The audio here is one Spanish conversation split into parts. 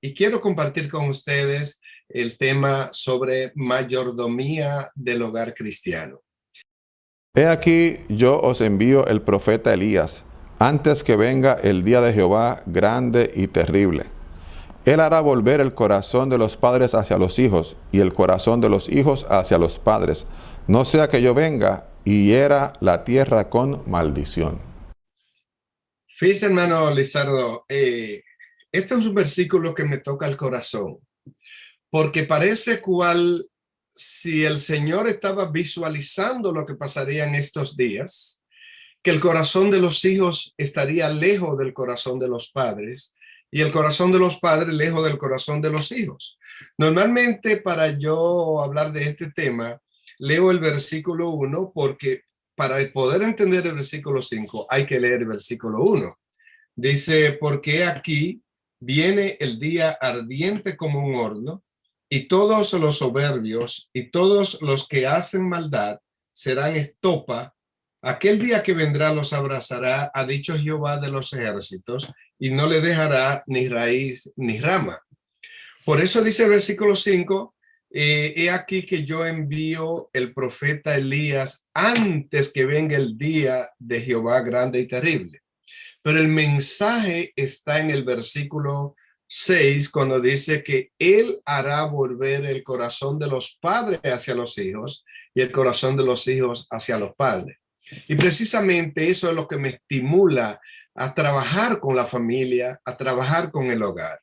y quiero compartir con ustedes el tema sobre mayordomía del hogar cristiano. He aquí, yo os envío el profeta Elías, antes que venga el día de Jehová grande y terrible. Él hará volver el corazón de los padres hacia los hijos, y el corazón de los hijos hacia los padres, no sea que yo venga y hiera la tierra con maldición. Fíjense, hermano Lizardo, este es un versículo que me toca el corazón, porque parece cual si el Señor estaba visualizando lo que pasaría en estos días, que el corazón de los hijos estaría lejos del corazón de los padres y el corazón de los padres lejos del corazón de los hijos. Normalmente, para yo hablar de este tema, leo el versículo 1 porque para poder entender el versículo 5 hay que leer el versículo 1. Dice, porque aquí viene el día ardiente como un horno, y todos los soberbios y todos los que hacen maldad serán estopa. Aquel día que vendrá los abrazará, ha dicho Jehová de los ejércitos, y no le dejará ni raíz ni rama. Por eso dice el versículo 5, he aquí que yo envío el profeta Elías antes que venga el día de Jehová grande y terrible. Pero el mensaje está en el versículo 6, cuando dice que él hará volver el corazón de los padres hacia los hijos y el corazón de los hijos hacia los padres. Y precisamente eso es lo que me estimula a trabajar con la familia, a trabajar con el hogar.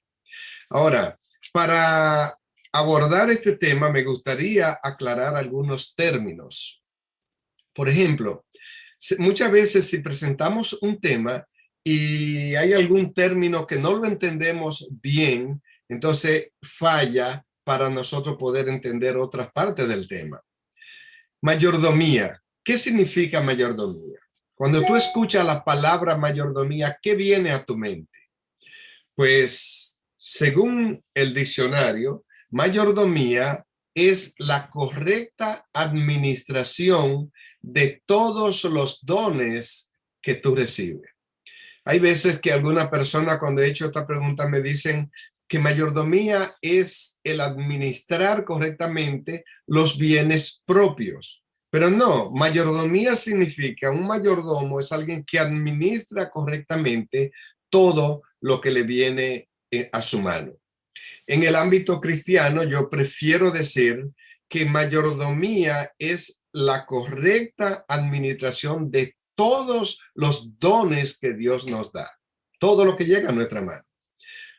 Ahora, para abordar este tema, me gustaría aclarar algunos términos. Por ejemplo, muchas veces si presentamos un tema y hay algún término que no lo entendemos bien, entonces falla para nosotros poder entender otras partes del tema. Mayordomía. ¿Qué significa mayordomía? Cuando tú escuchas la palabra mayordomía, ¿qué viene a tu mente? Pues, según el diccionario, mayordomía es la correcta administración de todos los dones que tú recibes. Hay veces que alguna persona, cuando he hecho esta pregunta, me dicen que mayordomía es el administrar correctamente los bienes propios. Pero no, mayordomía significa, un mayordomo es alguien que administra correctamente todo lo que le viene a su mano. En el ámbito cristiano, yo prefiero decir que mayordomía es la correcta administración de todos los dones que Dios nos da, todo lo que llega a nuestra mano.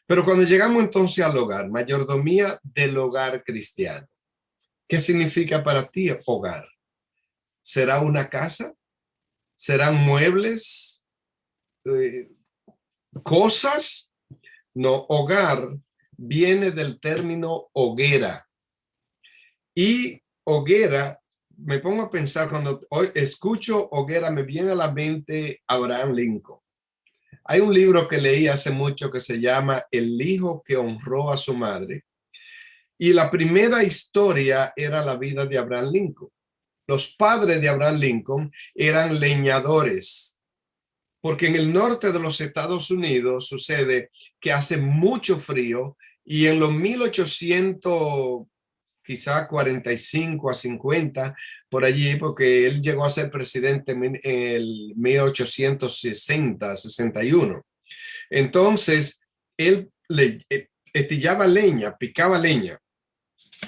Pero cuando llegamos entonces al hogar, mayordomía del hogar cristiano, ¿qué significa para ti hogar? ¿Será una casa? ¿Serán muebles? ¿Cosas? No, hogar viene del término hoguera. Y hoguera, me pongo a pensar, cuando hoy escucho hoguera, me viene a la mente Abraham Lincoln. Hay un libro que leí hace mucho que se llama El hijo que honró a su madre. Y la primera historia era la vida de Abraham Lincoln. Los padres de Abraham Lincoln eran leñadores, porque en el norte de los Estados Unidos sucede que hace mucho frío y en los 1800, quizá 45 a 50, por allí, porque él llegó a ser presidente en el 1860, 61. Entonces, él estillaba leña, picaba leña,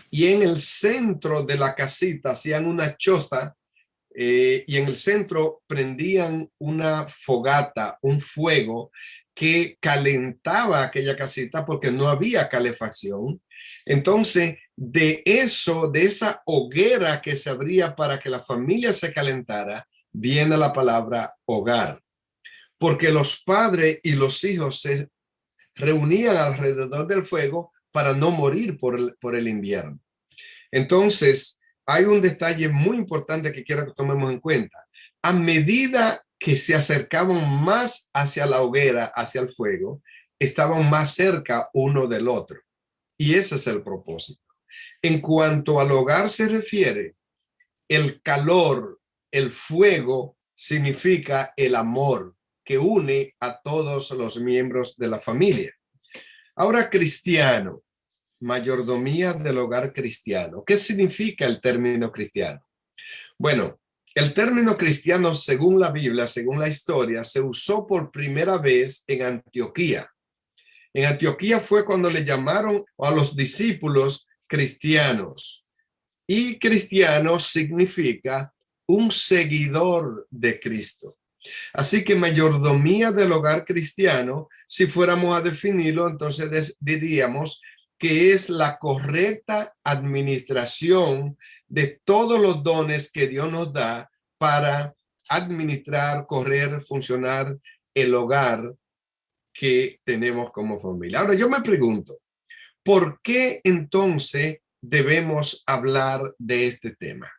y en el centro de la casita hacían una choza, y en el centro prendían una fogata, un fuego que calentaba aquella casita porque no había calefacción. Entonces, de eso, de esa hoguera que se abría para que la familia se calentara, viene la palabra hogar. Porque los padres y los hijos se reunían alrededor del fuego para no morir por el invierno. Entonces, hay un detalle muy importante que quiero que tomemos en cuenta. A medida que se acercaban más hacia la hoguera, hacia el fuego, estaban más cerca uno del otro. Y ese es el propósito. En cuanto al hogar se refiere, el calor, el fuego, significa el amor que une a todos los miembros de la familia. Ahora, cristiano, mayordomía del hogar cristiano. ¿Qué significa el término cristiano? Bueno, el término cristiano, según la Biblia, según la historia, se usó por primera vez en Antioquía. En Antioquía fue cuando le llamaron a los discípulos cristianos. Y cristiano significa un seguidor de Cristo. Así que mayordomía del hogar cristiano, si fuéramos a definirlo, entonces diríamos que es la correcta administración de todos los dones que Dios nos da para administrar, correr, funcionar el hogar que tenemos como familia. Ahora yo me pregunto, ¿por qué entonces debemos hablar de este tema?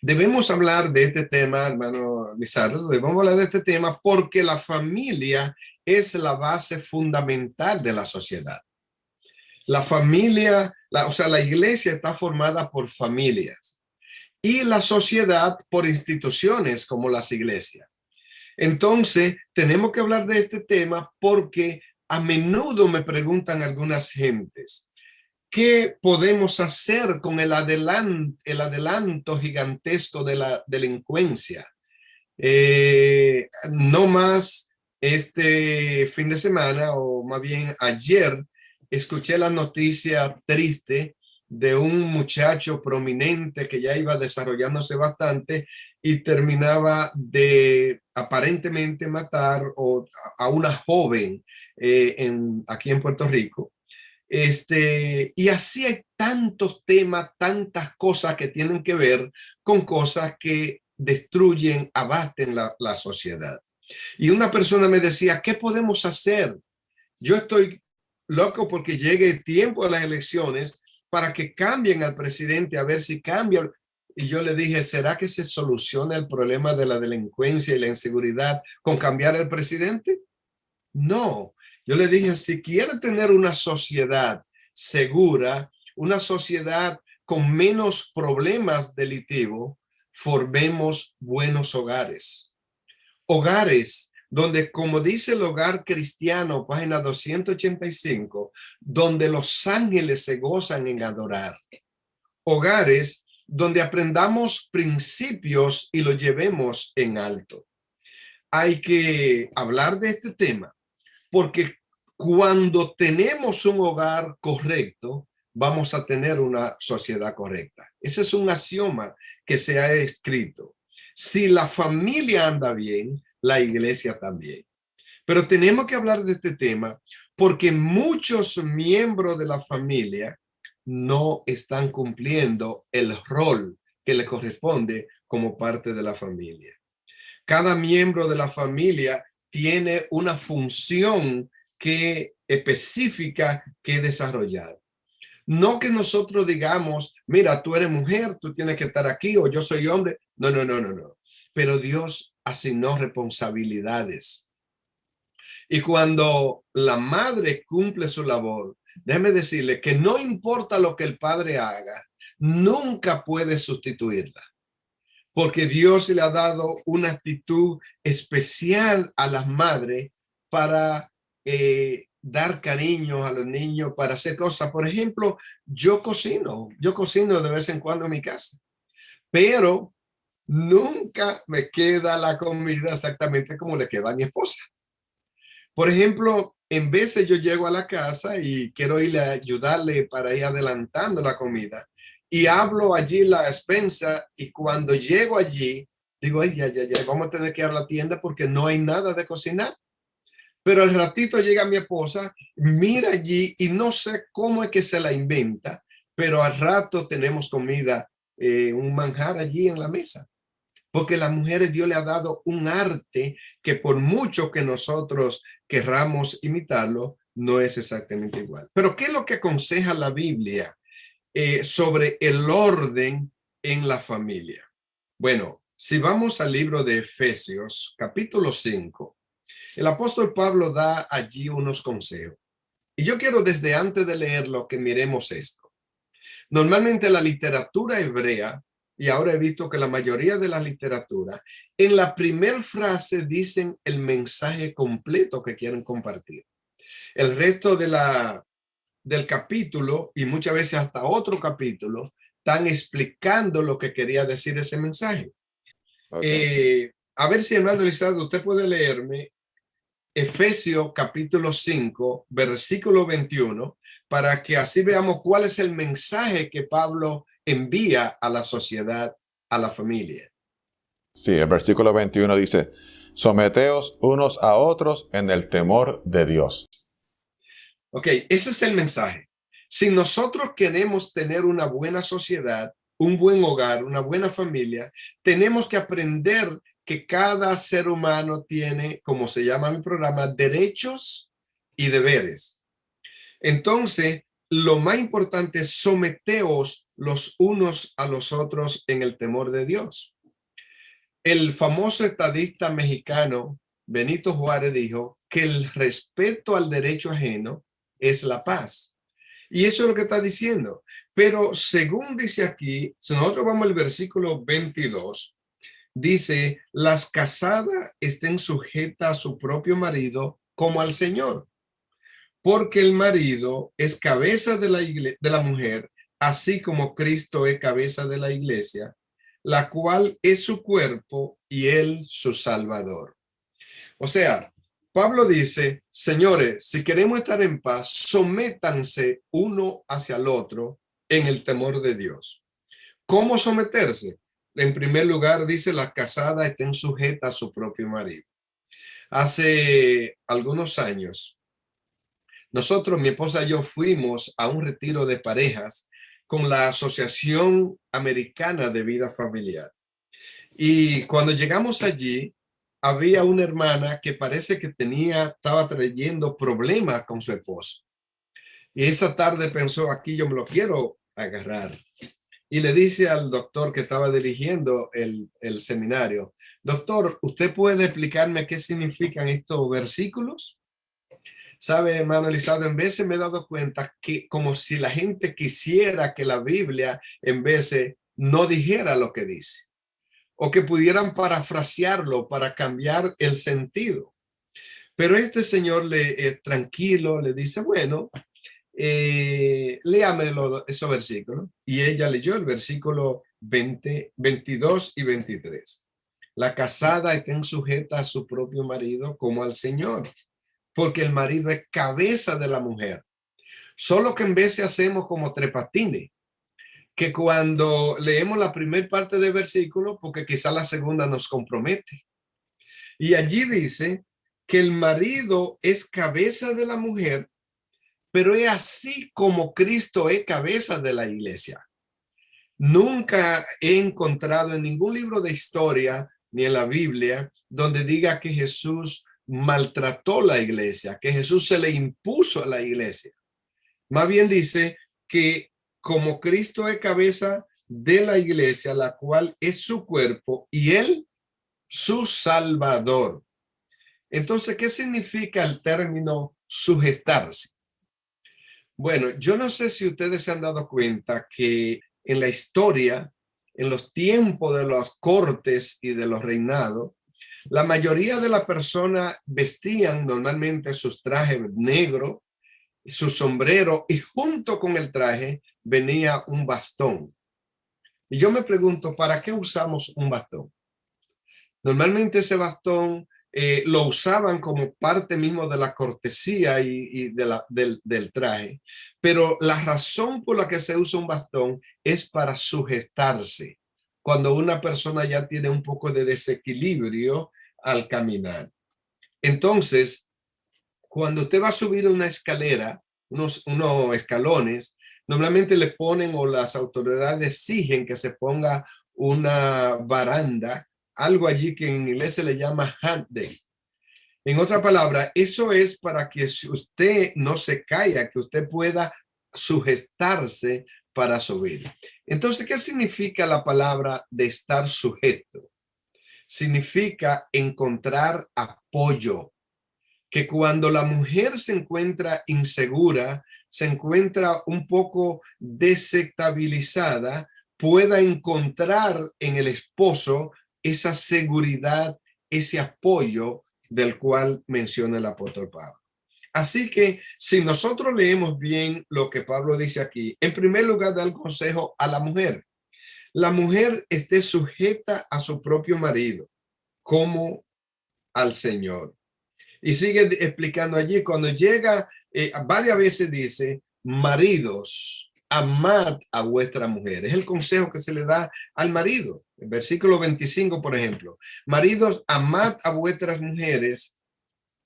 Debemos hablar de este tema, hermano Lizardo, debemos hablar de este tema porque la familia es la base fundamental de la sociedad. La familia, la iglesia está formada por familias y la sociedad por instituciones como las iglesias. Entonces, tenemos que hablar de este tema porque a menudo me preguntan algunas gentes, ¿qué podemos hacer con el adelanto gigantesco de la delincuencia? No más este fin de semana, o más bien ayer, escuché la noticia triste de un muchacho prominente que ya iba desarrollándose bastante y terminaba de aparentemente matar a una joven aquí en Puerto Rico. Y así hay tantos temas, tantas cosas que tienen que ver con cosas que destruyen, abaten la sociedad. Y una persona me decía, ¿qué podemos hacer? Yo estoy loco porque llegue el tiempo de las elecciones para que cambien al presidente, a ver si cambia. Y yo le dije, ¿será que se soluciona el problema de la delincuencia y la inseguridad con cambiar el presidente? No. Yo le dije, si quiere tener una sociedad segura, una sociedad con menos problemas delictivos, formemos buenos hogares. Hogares donde, como dice el hogar cristiano, página 285, donde los ángeles se gozan en adorar. Hogares donde aprendamos principios y los llevemos en alto. Hay que hablar de este tema porque cuando tenemos un hogar correcto, vamos a tener una sociedad correcta. Ese es un axioma que se ha escrito. Si la familia anda bien, la iglesia también. Pero tenemos que hablar de este tema porque muchos miembros de la familia no están cumpliendo el rol que le corresponde como parte de la familia. Cada miembro de la familia tiene una función específica que desarrollar. No que nosotros digamos, mira, tú eres mujer, tú tienes que estar aquí, o yo soy hombre. No, no, no, no, no. Pero Dios asignó responsabilidades. Y cuando la madre cumple su labor, déjeme decirle que no importa lo que el padre haga, nunca puede sustituirla. Porque Dios le ha dado una actitud especial a las madres para dar cariño a los niños, para hacer cosas. Por ejemplo, yo cocino de vez en cuando en mi casa, pero nunca me queda la comida exactamente como le queda a mi esposa. Por ejemplo, en veces yo llego a la casa y quiero irle a ayudarle para ir adelantando la comida y hablo allí la despensa y cuando llego allí digo, ay, ya, vamos a tener que ir a la tienda porque no hay nada de cocinar. Pero al ratito llega mi esposa, mira allí y no sé cómo es que se la inventa, pero al rato tenemos comida, un manjar allí en la mesa. Porque las mujeres Dios le ha dado un arte que por mucho que nosotros querramos imitarlo, no es exactamente igual. Pero ¿qué es lo que aconseja la Biblia sobre el orden en la familia? Bueno, si vamos al libro de Efesios, capítulo 5, el apóstol Pablo da allí unos consejos. Y yo quiero desde antes de leerlo que miremos esto. Normalmente la literatura hebrea, y ahora he visto que la mayoría de la literatura, en la primera frase dicen el mensaje completo que quieren compartir. El resto del capítulo y muchas veces hasta otro capítulo están explicando lo que quería decir ese mensaje. Okay. A ver si, hermano Lizardo, usted puede leerme Efesios capítulo 5, versículo 21, para que así veamos cuál es el mensaje que Pablo envía a la sociedad, a la familia. Sí, el versículo 21 dice, someteos unos a otros en el temor de Dios. Ok, ese es el mensaje. Si nosotros queremos tener una buena sociedad, un buen hogar, una buena familia, tenemos que aprender que cada ser humano tiene, como se llama en el programa, derechos y deberes. Entonces, lo más importante es someteos los unos a los otros en el temor de Dios. El famoso estadista mexicano Benito Juárez dijo que el respeto al derecho ajeno es la paz. Y eso es lo que está diciendo. Pero según dice aquí, si nosotros vamos al versículo 22, dice, las casadas estén sujetas a su propio marido como al Señor, porque el marido es cabeza de la mujer, así como Cristo es cabeza de la iglesia, la cual es su cuerpo y él su salvador. O sea, Pablo dice, señores, si queremos estar en paz, sométanse uno hacia el otro en el temor de Dios. ¿Cómo someterse? En primer lugar, dice, las casadas estén sujetas a su propio marido. Hace algunos años, nosotros, mi esposa y yo, fuimos a un retiro de parejas con la Asociación Americana de Vida Familiar. Y cuando llegamos allí, había una hermana que parece que estaba trayendo problemas con su esposo. Y esa tarde pensó, aquí yo me lo quiero agarrar. Y le dice al doctor que estaba dirigiendo el seminario, doctor, ¿usted puede explicarme qué significan estos versículos? Sabe, hermano Elizabeth, en veces me he dado cuenta que como si la gente quisiera que la Biblia en veces no dijera lo que dice, o que pudieran parafrasearlo para cambiar el sentido. Pero este señor le es tranquilo, le dice, bueno, léame esos versículos. Y ella leyó el versículo 20, 22 y 23. La casada está sujeta a su propio marido como al Señor, porque el marido es cabeza de la mujer. Solo que en vez de hacemos como trepatines, que cuando leemos la primera parte del versículo, porque quizá la segunda nos compromete. Y allí dice que el marido es cabeza de la mujer, pero es así como Cristo es cabeza de la iglesia. Nunca he encontrado en ningún libro de historia ni en la Biblia donde diga que Jesús maltrató la iglesia, que Jesús se le impuso a la iglesia. Más bien dice que como Cristo es cabeza de la iglesia, la cual es su cuerpo y él su salvador. Entonces, ¿qué significa el término sujetarse? Bueno, yo no sé si ustedes se han dado cuenta que en la historia, en los tiempos de las cortes y de los reinados, la mayoría de las personas vestían normalmente sus trajes negros, su sombrero, y junto con el traje venía un bastón. Y yo me pregunto, ¿para qué usamos un bastón? Normalmente ese bastón lo usaban como parte mismo de la cortesía y del traje, pero la razón por la que se usa un bastón es para sujetarse cuando una persona ya tiene un poco de desequilibrio al caminar. Entonces, cuando usted va a subir una escalera, unos escalones, normalmente le ponen o las autoridades exigen que se ponga una baranda, algo allí que en inglés se le llama handle. En otra palabra, eso es para que usted no se caiga, que usted pueda sujetarse para subir. Entonces, ¿qué significa la palabra de estar sujeto? Significa encontrar apoyo, que cuando la mujer se encuentra insegura, se encuentra un poco desestabilizada, pueda encontrar en el esposo esa seguridad, ese apoyo del cual menciona el apóstol Pablo. Así que si nosotros leemos bien lo que Pablo dice aquí, en primer lugar da el consejo a la mujer. La mujer esté sujeta a su propio marido como al Señor. Y sigue explicando allí, cuando llega, varias veces dice, maridos, amad a vuestra mujer. Es el consejo que se le da al marido. En versículo 25, por ejemplo, maridos, amad a vuestras mujeres,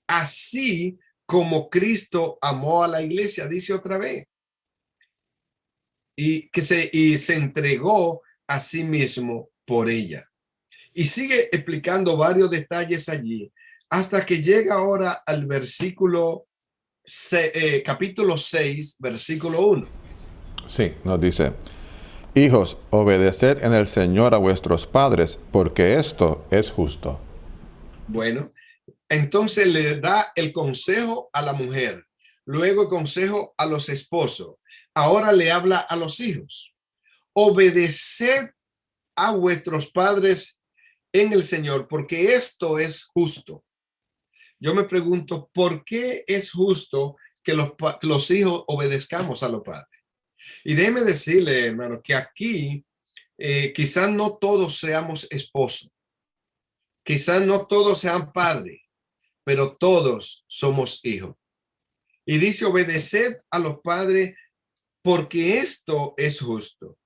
así como Cristo amó a la iglesia, dice otra vez, y se entregó a sí mismo por ella. Y sigue explicando varios detalles allí, hasta que llega ahora al capítulo 6, versículo 1. Sí, nos dice, hijos, obedeced en el Señor a vuestros padres, porque esto es justo. Bueno, entonces le da el consejo a la mujer, luego el consejo a los esposos, ahora le habla a los hijos. Obedeced a vuestros padres en el Señor, porque esto es justo. Yo me pregunto, ¿por qué es justo que los hijos obedezcamos a los padres? Y déjeme decirle, hermano, que aquí quizás no todos seamos esposos, quizás no todos sean padres, pero todos somos hijos. Y dice, obedeced a los padres porque esto es justo.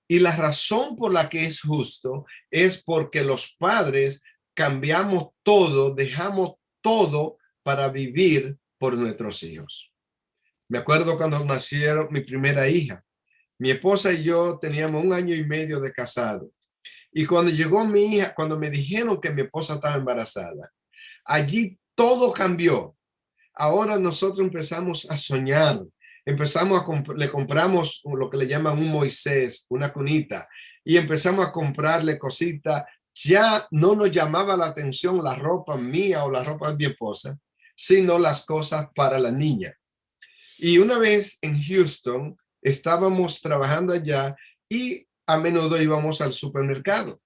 Y la razón por la que es justo es porque los padres cambiamos todo, dejamos todo para vivir por nuestros hijos. Me acuerdo cuando nacieron mi primera hija. Mi esposa y yo teníamos 1 año y medio de casado. Y cuando llegó mi hija, cuando me dijeron que mi esposa estaba embarazada, allí todo cambió. Ahora nosotros empezamos a soñar, le compramos lo que le llaman un Moisés, una cunita, y empezamos a comprarle cositas. Ya no nos llamaba la atención la ropa mía o la ropa de mi esposa, sino las cosas para la niña. Y una vez en Houston estábamos trabajando allá y a menudo íbamos al supermercado.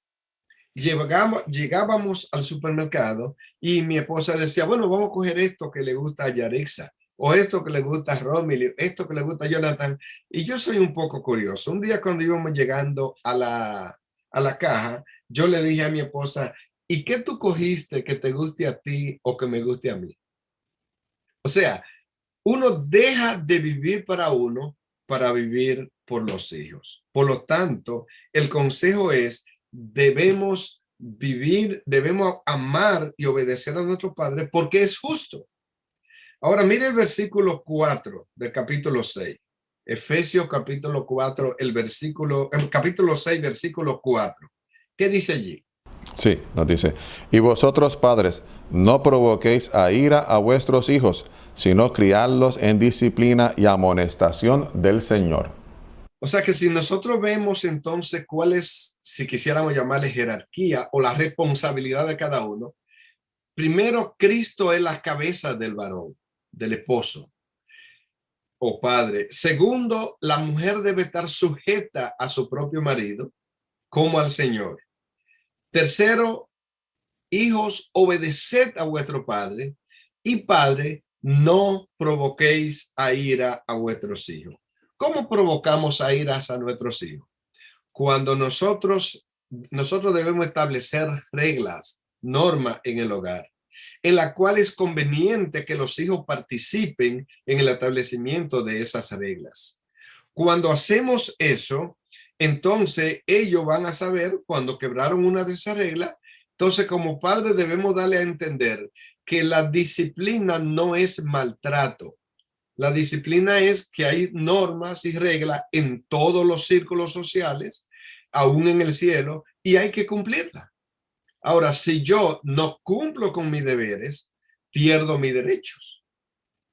Llegábamos al supermercado y mi esposa decía, bueno, vamos a coger esto que le gusta a Yarixa, o esto que le gusta a Romilly, esto que le gusta a Jonathan. Y yo soy un poco curioso. Un día cuando íbamos llegando a la caja, yo le dije a mi esposa, ¿y qué tú cogiste que te guste a ti o que me guste a mí? O sea, uno deja de vivir para uno para vivir por los hijos. Por lo tanto, el consejo es, debemos vivir, debemos amar y obedecer a nuestro Padre porque es justo. Ahora, mire el versículo 4 del capítulo 6. Efesios capítulo 4, el capítulo 6, versículo 4. ¿Qué dice allí? Sí, nos dice, y vosotros padres, no provoquéis a ira a vuestros hijos, sino criadlos en disciplina y amonestación del Señor. O sea que si nosotros vemos entonces cuál es, si quisiéramos llamarle jerarquía o la responsabilidad de cada uno, primero Cristo es la cabeza del varón, del esposo o padre. Segundo, la mujer debe estar sujeta a su propio marido como al Señor. Tercero, hijos, obedeced a vuestro padre, y padre, no provoquéis a ira a vuestros hijos. ¿Cómo provocamos a iras a nuestros hijos? Cuando nosotros debemos establecer reglas, normas en el hogar, en la cual es conveniente que los hijos participen en el establecimiento de esas reglas. Cuando hacemos eso, entonces ellos van a saber cuando quebraron una de esas reglas. Entonces, como padres debemos darle a entender que la disciplina no es maltrato. La disciplina es que hay normas y reglas en todos los círculos sociales, aún en el cielo, y hay que cumplirlas. Ahora, si yo no cumplo con mis deberes, pierdo mis derechos.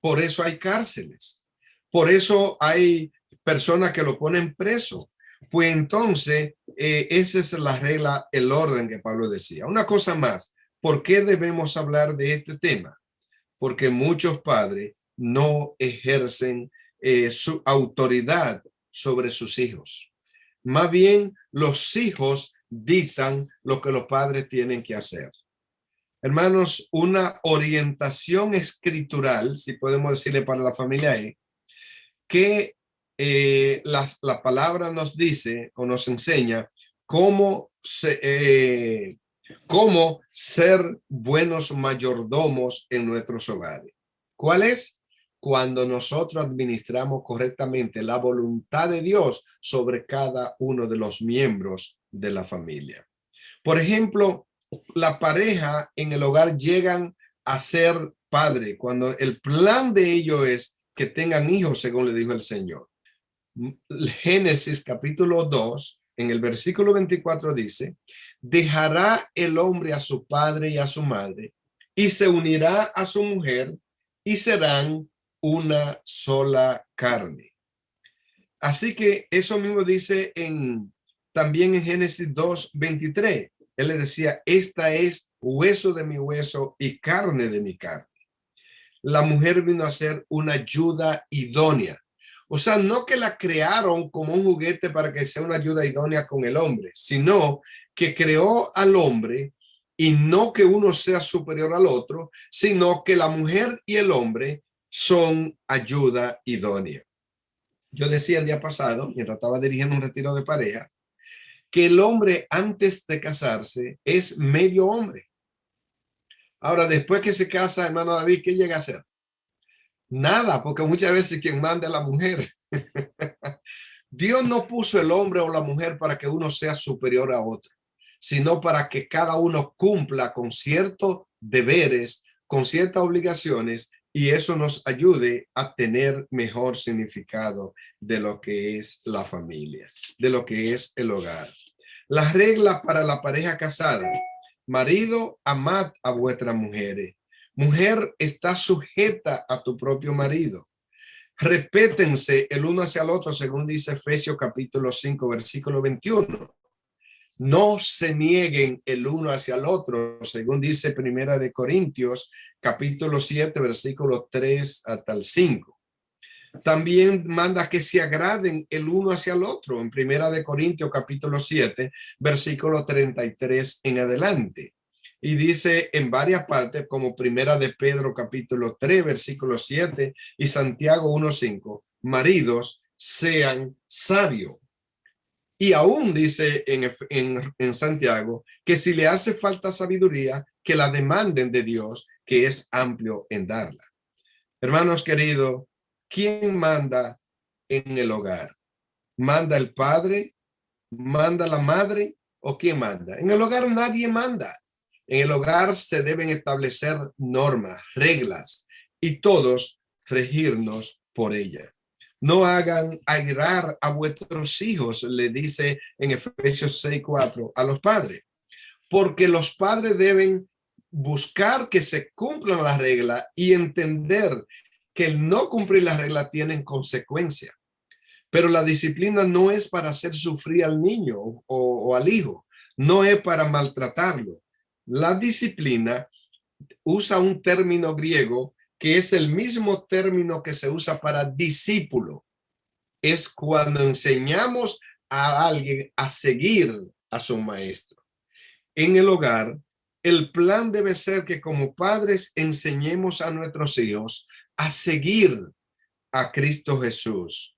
Por eso hay cárceles. Por eso hay personas que lo ponen preso. Pues entonces, esa es la regla, el orden que Pablo decía. Una cosa más, ¿por qué debemos hablar de este tema? Porque muchos padres no ejercen su autoridad sobre sus hijos. Más bien, los hijos dictan lo que los padres tienen que hacer. Hermanos, una orientación escritural, si podemos decirle para la familia que la palabra nos dice o nos enseña cómo ser buenos mayordomos en nuestros hogares. ¿Cuál es? Cuando nosotros administramos correctamente la voluntad de Dios sobre cada uno de los miembros de la familia. Por ejemplo, la pareja en el hogar llegan a ser padre cuando el plan de ellos es que tengan hijos, según le dijo el Señor. Génesis capítulo 2, en el versículo 24 dice, dejará el hombre a su padre y a su madre y se unirá a su mujer y serán una sola carne. Así que eso mismo dice también en Génesis 2, 23. Él le decía, esta es hueso de mi hueso y carne de mi carne. La mujer vino a ser una ayuda idónea. O sea, no que la crearon como un juguete para que sea una ayuda idónea con el hombre, sino que creó al hombre y no que uno sea superior al otro, sino que la mujer y el hombre son ayuda idónea. Yo decía el día pasado, mientras estaba dirigiendo un retiro de pareja, que el hombre antes de casarse es medio hombre. Ahora, después que se casa, hermano David, ¿qué llega a ser? Nada, porque muchas veces quien manda es la mujer. Dios no puso el hombre o la mujer para que uno sea superior a otro, sino para que cada uno cumpla con ciertos deberes, con ciertas obligaciones, y eso nos ayude a tener mejor significado de lo que es la familia, de lo que es el hogar. Las reglas para la pareja casada. Marido, amad a vuestras mujeres. Mujer, está sujeta a tu propio marido. Respétense el uno hacia el otro, según dice Efesios capítulo 5, versículo 21. No se nieguen el uno hacia el otro, según dice Primera de Corintios capítulo 7, versículo 3 hasta el 5. También manda que se agraden el uno hacia el otro en Primera de Corintios capítulo 7, versículo 33 en adelante. Y dice en varias partes, como Primera de Pedro capítulo 3, versículo 7 y Santiago 1:5, maridos sean sabios. Y aún dice en Santiago que si le hace falta sabiduría, que la demanden de Dios, que es amplio en darla. Hermanos queridos, ¿quién manda en el hogar? ¿Manda el padre? ¿Manda la madre? ¿O quién manda? En el hogar nadie manda. En el hogar se deben establecer normas, reglas, y todos regirnos por ellas. No hagan airar a vuestros hijos, le dice en Efesios 6:4 a los padres, porque los padres deben buscar que se cumplan las reglas y entender que el no cumplir las reglas tienen consecuencias. Pero la disciplina no es para hacer sufrir al niño o al hijo, no es para maltratarlo. La disciplina usa un término griego que es el mismo término que se usa para discípulo. Es cuando enseñamos a alguien a seguir a su maestro. En el hogar, el plan debe ser que como padres enseñemos a nuestros hijos a seguir a Cristo Jesús,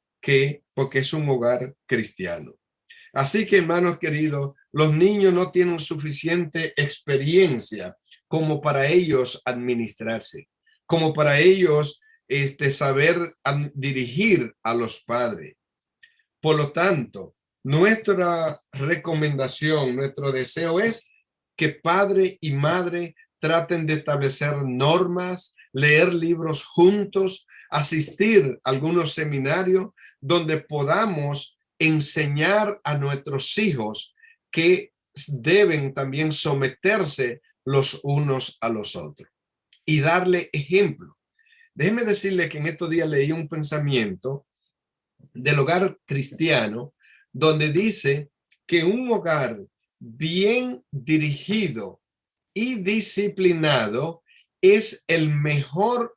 porque es un hogar cristiano. Así que, hermanos queridos, los niños no tienen suficiente experiencia como para ellos administrarse, como para ellos saber dirigir a los padres. Por lo tanto, nuestra recomendación, nuestro deseo es que padre y madre traten de establecer normas, leer libros juntos, asistir a algunos seminarios donde podamos enseñar a nuestros hijos que deben también someterse los unos a los otros y darle ejemplo. Déjeme decirle que en estos días leí un pensamiento del hogar cristiano donde dice que un hogar bien dirigido y disciplinado es el mejor,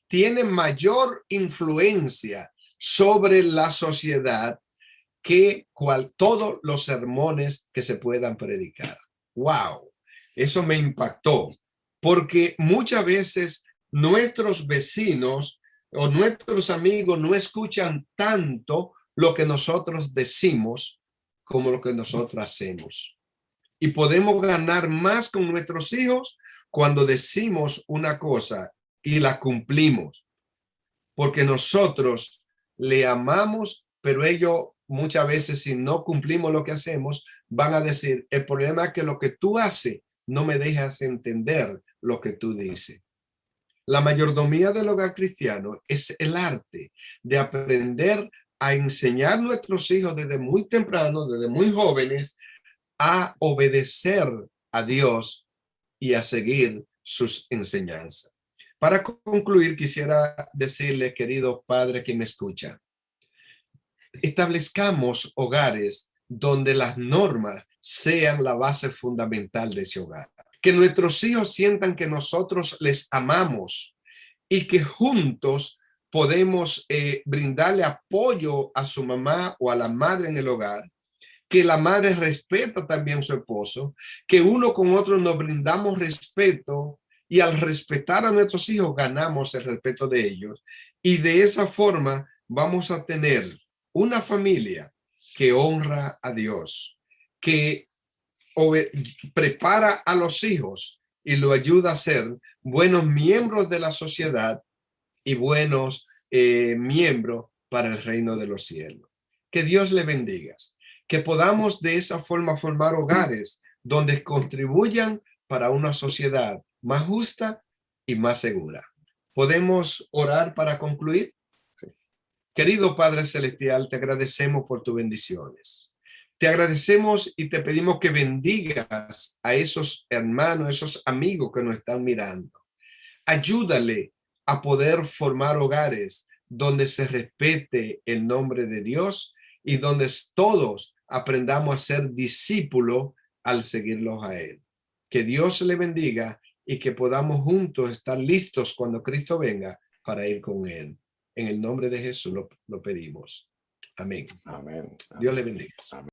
tiene mayor influencia sobre la sociedad que todos los sermones que se puedan predicar. ¡Wow! Eso me impactó, porque muchas veces nuestros vecinos o nuestros amigos no escuchan tanto lo que nosotros decimos como lo que nosotros hacemos. Y podemos ganar más con nuestros hijos cuando decimos una cosa y la cumplimos, porque nosotros le amamos, pero ellos muchas veces, si no cumplimos lo que hacemos, van a decir, el problema es que lo que tú haces no me dejas entender lo que tú dices. La mayordomía del hogar cristiano es el arte de aprender a enseñar a nuestros hijos desde muy temprano, desde muy jóvenes, a obedecer a Dios y a seguir sus enseñanzas. Para concluir, quisiera decirle, querido padre que me escucha, establezcamos hogares donde las normas sean la base fundamental de ese hogar. Que nuestros hijos sientan que nosotros les amamos y que juntos podemos brindarle apoyo a su mamá o a la madre en el hogar, que la madre respeta también a su esposo, que uno con otro nos brindamos respeto y al respetar a nuestros hijos ganamos el respeto de ellos. Y de esa forma vamos a tener una familia que honra a Dios, que prepara a los hijos y lo ayuda a ser buenos miembros de la sociedad y buenos miembros para el reino de los cielos. Que Dios le bendiga. Que podamos de esa forma formar hogares donde contribuyan para una sociedad más justa y más segura. ¿Podemos orar para concluir? Sí. Querido Padre Celestial, te agradecemos por tus bendiciones. Te agradecemos y te pedimos que bendigas a esos hermanos, esos amigos que nos están mirando. Ayúdale a poder formar hogares donde se respete el nombre de Dios y donde todos aprendamos a ser discípulos al seguirlos a Él. Que Dios le bendiga y que podamos juntos estar listos cuando Cristo venga para ir con Él. En el nombre de Jesús lo pedimos. Amén. Amén. Dios le bendiga. Amén.